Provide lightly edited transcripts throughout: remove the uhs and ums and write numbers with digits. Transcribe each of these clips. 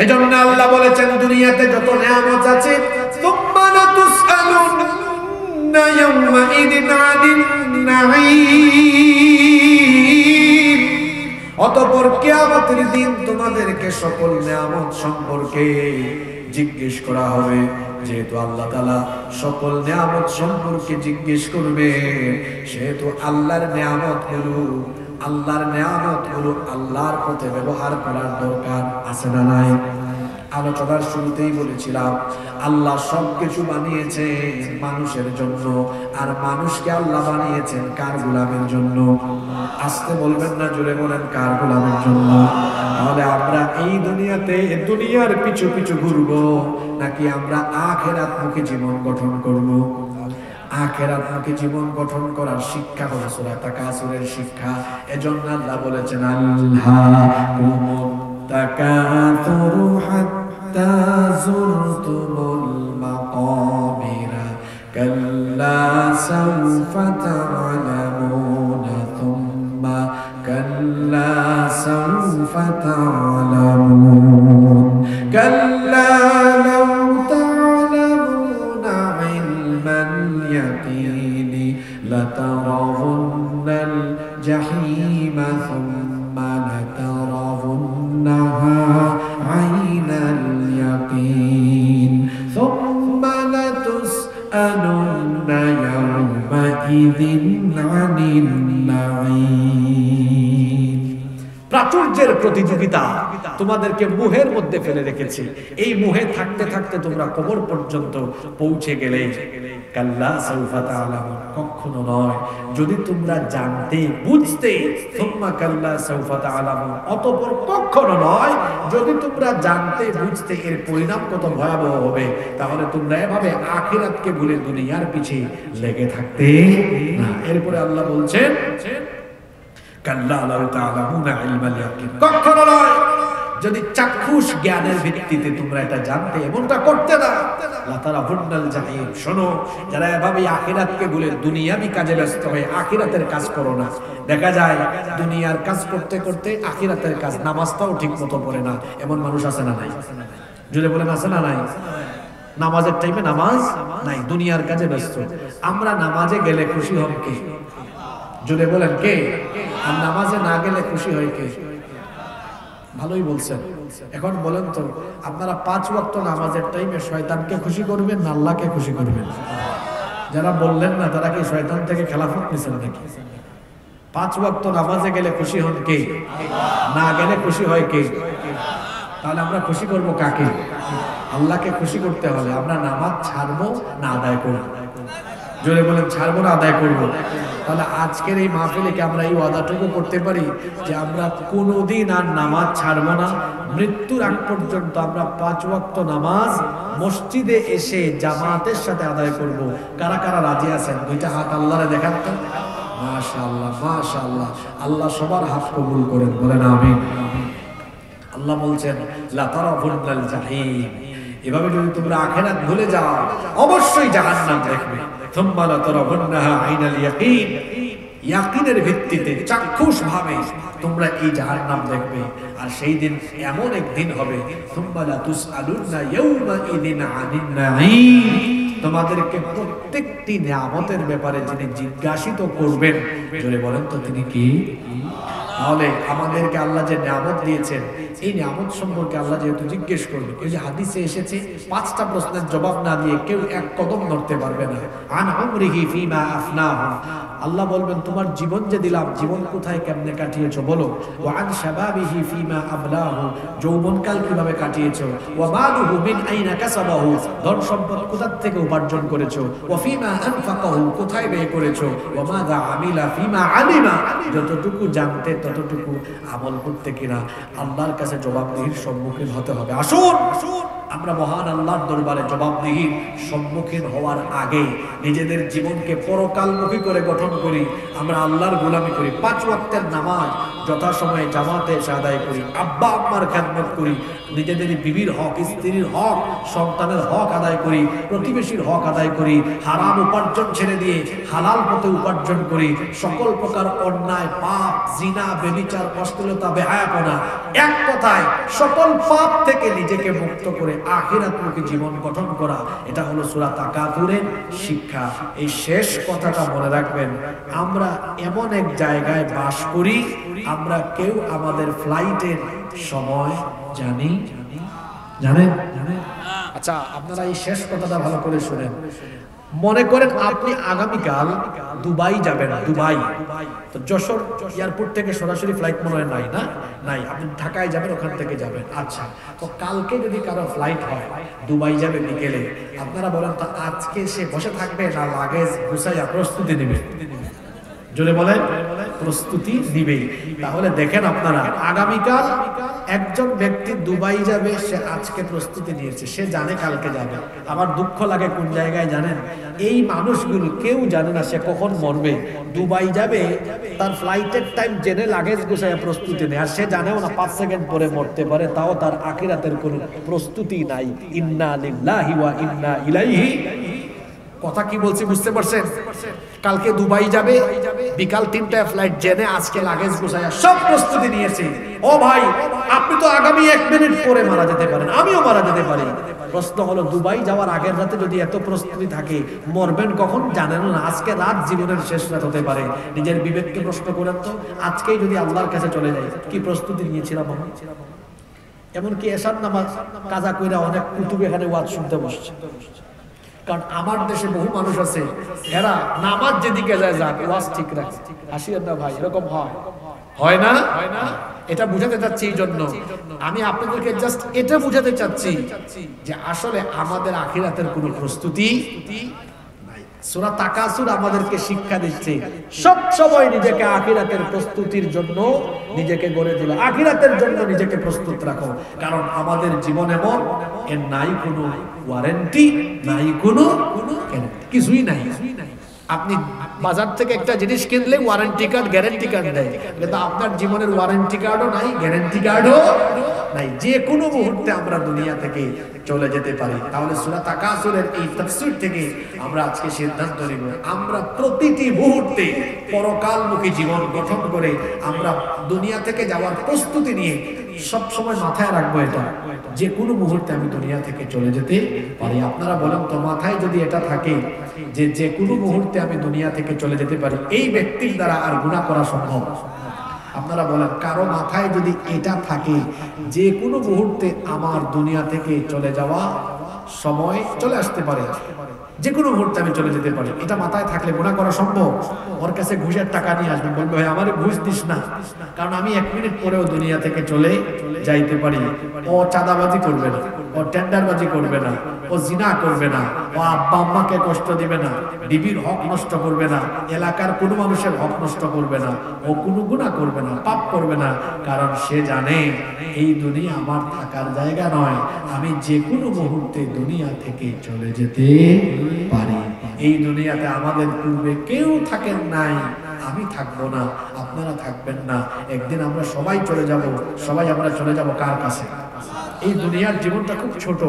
এজন্য আল্লাহ বলেছেন দুনিয়াতে যত নিয়ামত আছে সুম্মা লাতুসআলুন্না ইয়াওমাইদিন আনিন নাঈম, অতঃপর কিয়ামতের দিন তোমাদেরকে সকল নিয়ামত সম্পর্কে জিজ্ঞেস করা হবে। যেহেতু আল্লাহ তাআলা সকল নিয়ামত সম্পর্কে জিজ্ঞেস করবে, সেহেতু আল্লাহর নিয়ামতগুলো আল্লাহর পথে ব্যবহার করার দরকার আছে না নাই? আলোচনার শুরুতেই বলেছিলাম আল্লাহ সবকিছু বানিয়েছেন মানুষের জন্য, আর মানুষকে আল্লাহ বানিয়েছেন কার গোলামের জন্য? আসতে বলবেন না, জোরে বলেন কার গোলামের জন্য? তাহলে আমরা এই দুনিয়ার পিছু পিছু ঘুরবো, নাকি আমরা আখিরাতমুখী জীবন গঠন করব? আখিরাতমুখী জীবন গঠন করার শিক্ষা হলো সূরা তাকাসুরের শিক্ষা। এজন্য আল্লাহ বলেছেন আল্লাহুকুমুত তাকাসুরু হাত্তা যুরতুমুল মাকাবিরা কাল্লা সাওফা তা'লামুনা থুম্মা কাল্লা সাওফা তা'লামুন কাল্লা লাউ তা'লামুনা ইলমাল ইয়াকিনি লাতারাউন্নাল জাহিমা থুম্মা লাতারাউন্নাহা আইনাল ইয়াকিন থুম্মা লাতুসআলুন্না ইয়াওমাইযিন আনিন নাঈম। প্রাচুর্যের প্রতিযোগিতা তোমাদেরকে মোহের মধ্যে ফেলে রেখেছে। এই মোহে থাকতে থাকতে তোমরা কবর পর্যন্ত পৌঁছে গেলে কাল্লা সাউফা তা'লামুন, কখনো নয়। যদি তোমরা জানতে বুঝতে, সুম্মা কাল্লা সাউফা তা'লামুন, অতঃপর কখনো নয় যদি তোমরা জানতে বুঝতে এর পরিণাম কত ভয়াবহ হবে, তাহলে তোমরা এভাবে আখিরাতকে ভুলে দুনিয়ার পিছে লেগে থাকতে না। এরপরে আল্লাহ বলছেন কাল্লা লাউ তা'লামুনা ইলমাল ইয়াকিন, কখনো নয় যদি চাক্ষুষ জ্ঞানের ভিত্তিতে তোমরা এটা জানতে, এমনটা করতে না। লাতারাউন্নাল জাহিম, শোনো, যারা এভাবে আখিরাতকে ভুলে দুনিয়াবি কাজে ব্যস্ত হয়ে আখিরাতের কাজ করো না। দেখা যায় দুনিয়ার কাজ করতে করতে আখিরাতের কাজ, নামাজটাও ঠিক মতো পড়ে না, এমন মানুষ আছে না নাই? জুড়ে বলেন আছে না নাই? নামাজের টাইমে নামাজ নাই, দুনিয়ার কাজে ব্যস্ত। আমরা নামাজে গেলে খুশি হন কে? জুড়ে বলেন কে? আর নামাজে না গেলে খুশি হয় কে? ভালোই বলছেন। এখন বলেন তো, আপনারা 5 ওয়াক্ত নামাজের টাইমে শয়তানকে খুশি করবেন না আল্লাহকে খুশি করবেন? যারা বললেন না তারা কি শয়তান থেকে খেলাফত নিছেন নাকি? 5 ওয়াক্ত নামাজে গেলে খুশি হন কে? না গেলে খুশি হয় কে? তাহলে আমরা খুশি করব কাকে? আল্লাহকে খুশি করতে হলে আমরা নামাজ ছাড়বো না আদায় করব? জোরে বলেন ছাড়বো না আদায় করব? তাহলে আজকের এই মাহফিলে কি আমরা এই ওয়াদাটুকু করতে পারি যে আমরা কোনোদিন আর নামাজ ছাড়বো না, মৃত্যুর আগ পর্যন্ত আমরা 5 ওয়াক্ত নামাজ মসজিদে এসে জামাতের সাথে আদায় করব? কারা কারা রাজি আছেন? 2টা হাত আল্লাহরে দেখান তো। মাশাআল্লাহ, মাশাআল্লাহ। আল্লাহ সবার হাত কবুল করেন, বলেন আমিন। আল্লাহ বলছেন লাতারাউন্নাল জাহিম, এভাবে যদি তোমরা আখিরাত ভুলে যাও অবশ্যই জাহান্নাম দেখবে। থুম্মা লাতারাউন্নাহা আইনাল ইয়াকিন, ইয়াকিনের ভিত্তিতে চাক্ষুষ ভাবে তোমরা এই জাহান্নাম দেখবে। আর সেই দিন এমন এক দিন হবে, থুম্মা লাতুসআলুন্না ইয়াওমাইযিন আনিন নাঈম, তোমাদেরকে প্রত্যেকটি নিয়ামতের ব্যাপারে যিনি জিজ্ঞাসিত করবেন, জোরে বলেন তো তিনি কি? তাহলে আমাদেরকে আল্লাহ যে নিয়ামত দিয়েছেন, এই নিয়ামত সম্পর্কে আল্লাহ যেহেতু জিজ্ঞেস করবে, এই যে হাদিসে এসেছে 5টা প্রশ্নের জবাব না দিয়ে কেউ এক কদম নড়তে পারবে না। আন উমরিহি ফিমা আফনাহু, আল্লাহ বলবেন তোমার জীবন যে দিলাম, জীবন কোথায় কেমনে কাটিয়েছো বলো। ওয়া আন শাবাবিহি ফিমা আবলাহু, যৌবনকাল কিভাবে কাটিয়েছো। ওয়া মালুহু মিন আইনা কাসাবাহু, ধন সম্পদ কোথা থেকে উপার্জন করেছো। ওয়া ফিমা আনফাকাহু, কোথায় ব্যয় করেছো। ওয়া মাযা আমিলা ফিমা আলিমা, যতটুকু জানতে ততটুকু আমল করতে কিনা। আল্লাহর কাছে জবাবদিহির সম্মুখীন হতে হবে। আসুন আমরা মহান আল্লাহর দরবারে জবাবদিহির সম্মুখীন হওয়ার আগে নিজেদের জীবনকে পরকালমুখী করে গঠন করি। আমরা আল্লাহর গোলামি করি, 5 ওয়াক্তের নামাজ যথাসময়ে জামাতে এসে আদায় করি, আব্বা আম্মার খেদমত করি, নিজেদের বিবির হক, স্ত্রীর হক, সন্তানের হক আদায় করি, প্রতিবেশীর হক আদায় করি, হারাম উপার্জন ছেড়ে দিয়ে হালাল পথে উপার্জন করি, সকল প্রকার অন্যায়, পাপ, জিনা, ব্যভিচার, অশ্লীলতা, বেহায়াপনা, এক কথায় সকল পাপ থেকে নিজেকে মুক্ত করে আখিরাতমুখী জীবন গঠন করা, এটা হলো সূরা তাকাতুরের শিক্ষা। এই শেষ কথাটা মনে রাখবেন, আমরা এমন এক জায়গায় বাস করি, আমরা কেউ আমাদের ফ্লাইটের সময় জানেন? আচ্ছা, আপনারা এই শেষ কথাটা ভালো করে শুনেন। মনে করেন আপনি আগামীকাল দুবাই যাবেন, দুবাই তো যশোর এয়ারপোর্ট থেকে সরাসরি ফ্লাইট মনে হয় নাই, আপনি ঢাকায় যাবেন, ওখান থেকে যাবেন। আচ্ছা, তো কালকে যদি কারো ফ্লাইট হয় দুবাই যাবে বিকেলে, আপনারা বলেন তো আজকে সে বসে থাকবে না লাগেজ গুছাইয়া প্রস্তুতি নেবে? জোরে বলেন, প্রস্তুতি নিবেই। তাহলে দেখেন আপনারা, আগামীকাল একজন ব্যক্তি দুবাই যাবে, সে আজকে প্রস্তুতি নিয়েছে, সে জানে কালকে যাবে। আমার দুঃখ লাগে কোন জায়গায় জানেন? এই মানুষগুলো কেউ জানে না সে কখন মরবে। দুবাই যাবে, তার ফ্লাইটের টাইম জেনে লাগেজ গুছাইয়া প্রস্তুতি নেয়, আর সে জানেও না 5 সেকেন্ড পরে মরতে পারে, তাও তার আখিরাতের কোনো প্রস্তুতি নাই। ইন্না লিল্লাহি ওয়া ইন্না ইলাইহি। কথা কি বলছি বুঝতে পারছেন? কালকে দুবাই যাবে, বিকাল 3টায় ফ্লাইট, জেনে আজকে লাগেজ গুছাইয়া সব প্রস্তুতি নিয়েছে। ও ভাই, আপনি তো আগামী 1 মিনিট পরে মারা যেতে পারেন, আমিও মারা যেতে পারি। প্রশ্ন হলো, দুবাই যাওয়ার আগের রাতে যদি এত প্রস্তুতি থাকে, মরবেন কখন জানেন না? আজকে রাত জীবনের শেষ রাত হতে পারে। নিজের বিবেককে প্রশ্ন করেন তো, আজকেই যদি আল্লাহর কাছে চলে যায়, কি প্রস্তুতি নিয়েছিলাম আমি? এমনকি এশার নামাজ কাজা কইরা অনেক কুতুব এখানে ওয়াজ শুনতে বসছে। কারণ আমার দেশে বহু মানুষ আছে, এরা নামাজ যেদিকে যায় যাক, ওয়াজ ঠিক রাখে। আসিয়েন না ভাই, এরকম হয় না? এটা বুঝাতে চাচ্ছি। এই জন্য আমি আপনাদেরকে জাস্ট এটা বুঝাতে চাচ্ছি যে আসলে আমাদের আখিরাতের কোনো প্রস্তুতি নাই। সূরা তাকাসুর আমাদেরকে শিক্ষা দিচ্ছে, সব সময় নিজেকে আখিরাতের প্রস্তুতির জন্য নিজেকে গড়ে দিল, আখিরাতের জন্য নিজেকে প্রস্তুত রাখো। কারণ আমাদের জীবন এমন, এর নাই কোনো ওয়ারেন্টি, নাই কোনো কিছুই নাই। আপনি বাজার থেকে একটা জিনিস কিনলে ওয়ারেন্টি কার্ড, গ্যারান্টি কার্ড দেয়, কিন্তু আপনার জীবনের ওয়ারেন্টি কার্ডও নাই, গ্যারান্টি কার্ডও নাই। যে কোনো মুহূর্তে আমরা দুনিয়া থেকে চলে যেতে পারি। তাহলে সূরা তাকাসুরের এই তাফসীর থেকে আমরা আজকে সিদ্ধান্ত নিব, আমরা প্রতিটি মুহূর্তে পরকালমুখী জীবন গঠন করে আমরা দুনিয়া থেকে যাওয়ার প্রস্তুতি নিয়ে সব সময় মাথায় রাখবো এটা, যে কোনো মুহূর্তে আমি দুনিয়া থেকে চলে যেতে পারি। আপনারা বলেন তো, মাথায় যদি এটা থাকে যে যে কোনো মুহূর্তে আমি দুনিয়া থেকে চলে যেতে পারি, এই ব্যক্তির দ্বারা আর গুনাহ করা সম্ভব? আপনারা বলেন, কারো মাথায় যদি এটা থাকে যে কোনো মুহূর্তে আমার দুনিয়া থেকে চলে যাওয়া সময় চলে আসতে পারে, যে কোনো মুহূর্তে আমি চলে যেতে পারি, এটা মাথায় থাকলে গুনাহ করা সম্ভব? ওর কাছে ঘুষের টাকা নিয়ে আসবেন, বলবে ভাই আমারে ঘুষ দিস না, কারণ আমি 1 মিনিট পরেও দুনিয়া থেকে চলে যাইতে পারি। ও চাঁদাবাজি করবে না, ও টেন্ডারবাজি করবে না, ও জিনা করবে না, ও আব্বা আম্মাকে কষ্ট দিবে না, বিবির হক নষ্ট করবে না, এলাকার কোনো মানুষের হক নষ্ট করবে না, ও কোনো গুনাহ করবে না, পাপ করবে না, কারণ সে জানে এই দুনিয়া আমার থাকার জায়গা নয়, আমি যে কোনো মুহূর্তে দুনিয়া থেকে চলে যেতে পারি। এই দুনিয়াতে আমাদের পূর্বে কেউ থাকেন নাই, আমি থাকবো না, আপনারা থাকবেন না। একদিন আমরা সবাই চলে যাব, সবাই আমরা চলে যাব কার কাছে? এই দুনিয়ার জীবনটা খুব ছোট।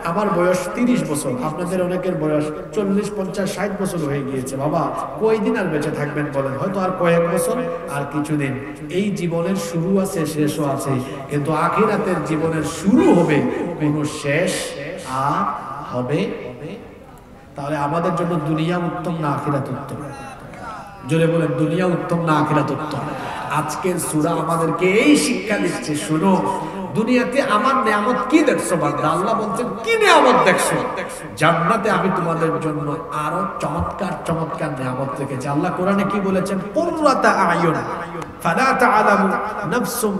আমার বয়স 30 বছর, আপনাদের অনেকের বয়স 40, 50, 60 বছর হয়ে গিয়েছে। বাবা, কয়দিন আর বেঁচে থাকবেন বলেন? হয়তো আর কয়েক বছর, আর কিছুদিন। এই জীবনের শুরু আছে, শেষও আছে, কিন্তু আখিরাতের জীবনের শুরু হবে, কোনো শেষ আর হবে। তাহলে আমাদের জন্য দুনিয়া উত্তম না আখিরাত উত্তম? জোরে বলেন, দুনিয়া উত্তম না আখিরাত উত্তম? আজকের সূরা আমাদেরকে এই শিক্ষা দিচ্ছে, শোনো, দুনিয়াতে আমার নিয়ামত কি দেখছো বান্দা? আল্লাহ বলছেন, কি নিয়ামত দেখছো? জান্নাতে আমি তোমাদের জন্য আরো চমৎকার চমৎকার নিয়ামত রেখেছি। আল্লাহ কোরআনে কি বলেছেন? কুররাতা আয়ুন ফালা তাআলামু নাফসুম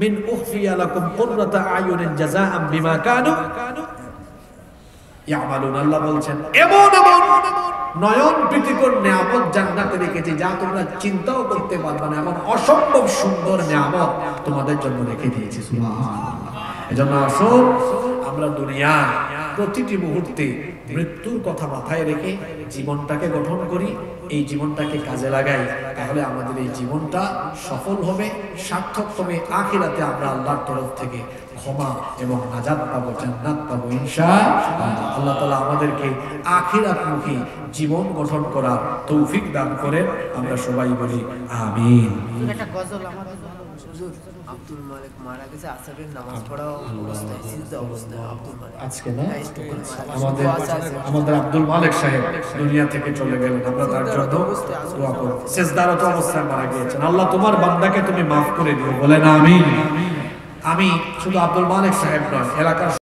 মিন উখফিয়া লাকুম কুররাতা আয়ুনিন জাযাআম বিমা কানু ইয়ামালুন। আল্লাহ বলছেন, এমন এমন নয়ন প্রীতিকর নিয়ামত জান্নাতে রেখেছি যা তোমরা চিন্তাও করতে পারবে না, এমন অসম্ভব সুন্দর নিয়ামত তোমাদের জন্য রেখে দিয়েছি। সুবহানাল্লাহ। এজন্য আসুন আমরা দুনিয়া প্রতিটি মুহূর্তে মৃত্যুর কথা মাথায় রেখে জীবনটাকে গঠন করি, এই জীবনটাকে কাজে লাগাই, তাহলে আমাদের এই জীবনটা সফল হবে, সার্থক হবে। আখিরাতে আমরা আল্লাহর তরফ থেকে ক্ষমা এবং নাজাত পাবো, জান্নাত পাবো ইনশাআল্লাহ। আল্লাহ তাআলা আমাদেরকে আখিরাতমুখী জীবন গঠন করার তৌফিক দান করেন। আমরা সবাই বলি আমিন। একটা গজল আমাদের হুজুর আব্দুল মালিক মারা গেছে আসরের নামাজ পড়া অবস্থায়, সিজদা অবস্থায় আব্দুল মালিক আজকে না আমাদের আব্দুল মালিক সাহেব দুনিয়া থেকে চলে গেলেন, আমরা তার জন্য দোয়া করব। সিজদারত অবস্থায় মারা গিয়েছেন। আল্লাহ তোমার বান্দাকে তুমি মাফ করে দিও, বলেন আমিন। আমি শুধু আব্দুল মালিক সাহেব নয়, এলাকার